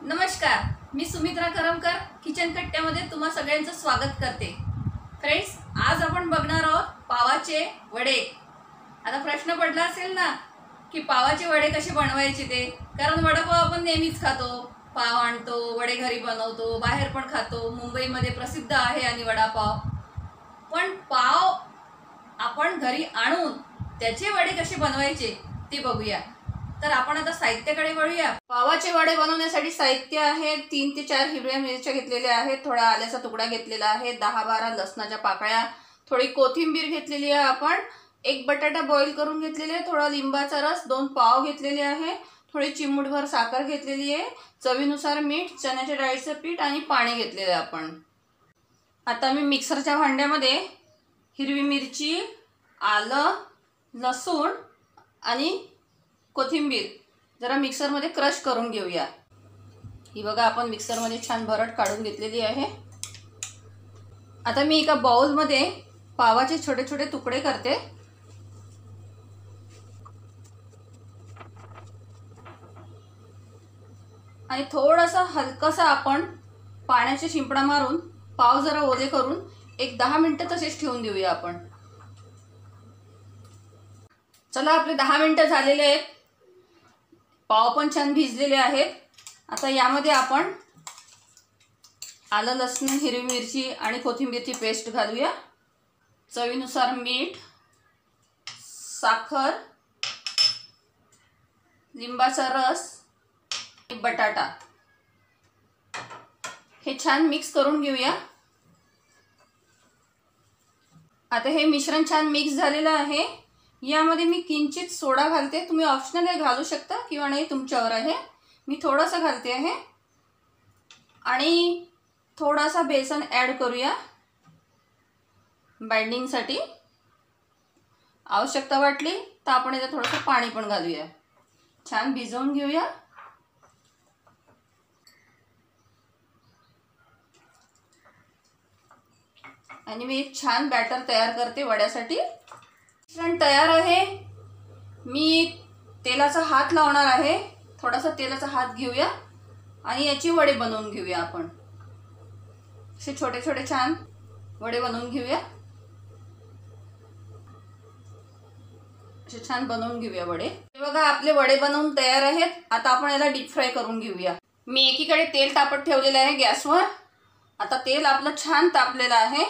नमस्कार, मी सुमित्रा करमकर किचन कट्ट्यामध्ये तुम्हा सगळ्यांचं स्वागत करते। फ्रेंड्स, आज आपण बघणार आहोत पावाचे वडे। आता प्रश्न पडला असेल ना की पावाचे वडे कसे बनवायचे ते, कारण वडापाव आपण नेहमीच खातो, पाव आणतो, वडे घरी बनवतो, बाहेर पण खातो, मुंबईमध्ये प्रसिद्ध आहे आणि वडापाव। पण पाव आपण घरी आणून त्याचे वडे कसे बनवायचे ते बघूया। तर आपण आता साहित्याकडे वळूया। पावाचे वडे बनवण्यासाठी साहित्य आहे 3 ते 4 हिरव्या मिरच्या घेतलेल्या आहेत, थोडा आल्याचा तुकडा घेतलेला आहे, 10-12 लसणाच्या पाकळ्या, थोडी कोथिंबीर घेतलेली आहे, आपण एक बटाटा बॉईल करून घेतलेला आहे, थोडा लिंबाचा रस, 2 पाव घेतलेले आहे, थोडी चिमूटभर साखर घेतलेली आहे, चवीनुसार मीठ, चण्याच्या डाळीचं पीठ आणि पाणी घेतलेलं आहे आपण। आता मी मिक्सरच्या भांड्यामध्ये हिरवी मिरची, आलं, लसूण आणि कोथिंबीर जरा मिक्सरमध्ये क्रश करून घेऊया। ही बघा आपण मिक्सरमध्ये छान भरड काढून घेतलेली आहे। आता मी एका बाउलमध्ये पावाचे छोटे छोटे तुकडे करते आणि थोडासा हलकासा आपण पाण्याचा शिंपडा मारून पाव जरा ओले करून एक 10 मिनिटं तसेच ठेवून देऊया आपण। चला, आपले 10 मिनिटं झालेले आहेत, पाव पण छान भिजलेले आहेत। आता यामध्ये आपण आलं, लसूण, हिरवी मिरची आणि कोथिंबीरची पेस्ट घालूया, चवीनुसार मीठ, साखर, लिंबाचा रस, बटाटा हे छान मिक्स करून घेऊया। आता हे मिश्रण छान मिक्स झालेलं आहे, यामध्ये मी किंचित सोडा घालते, तुम्ही ऑप्शनल आहे घालू शकता किंवा नाही, तुमच्यावर आहे। मी थोडासा घालते आहे आणि थोडासा बेसन ॲड करूया बाइंडिंगसाठी। आवश्यकता वाटली तर आपण याच्यात थोडंसं पाणी पण घालूया, छान भिजवून घेऊया। आणि मी एक छान बॅटर तयार करते वड्यासाठी। मिश्रण तयार आहे, मी तेलाचा हात लावणार आहे, थोडासा तेलाचा हात घेऊया आणि याची वडे बनवून घेऊया आपण। असे छोटे छोटे छान वडे बनवून घेऊया, असे छान बनवून घेऊया वडे। हे बघा आपले वडे बनवून तयार आहेत। आता आपण याला डीप फ्राय करून घेऊया। मी एकीकडे तेल तापत ठेवलेले आहे गॅसवर। आता तेल आपलं छान तापलेलं आहे,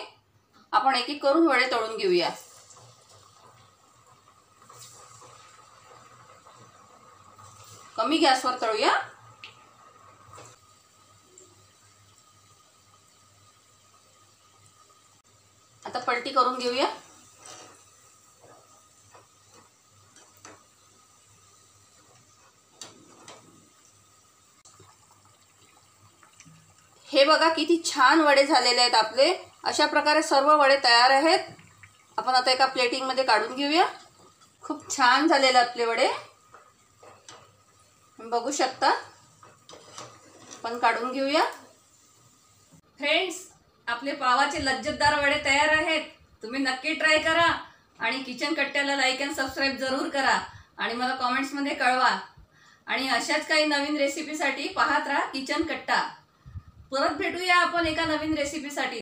आपण एक एक करून वडे तळून घेऊया। कमी गॅसवर तळूया। आता पलटी करून घेऊया। हे बघा किती छान वडे झालेले आहेत आपले। अशा प्रकारे सर्व वडे तयार आहेत। आपण आता एका प्लेटिंग मध्ये काढून घेऊया। खूप छान झालेले आपले वडे, बघू शकता। पण काढून घेऊया। फ्रेंड्स, आपले पावाचे लज्जतदार वडे तयार आहेत। तुम्ही नक्की ट्राय करा आणि किचन कट्ट्याला लाईक आणि सबस्क्राइब जरूर करा आणि मला कमेंट्स मध्ये कळवा। आणि अशाच काही नवीन रेसिपीसाठी पाहत राहा किचन कट्टा। परत भेटूया आपण एका नवीन रेसिपीसाठी।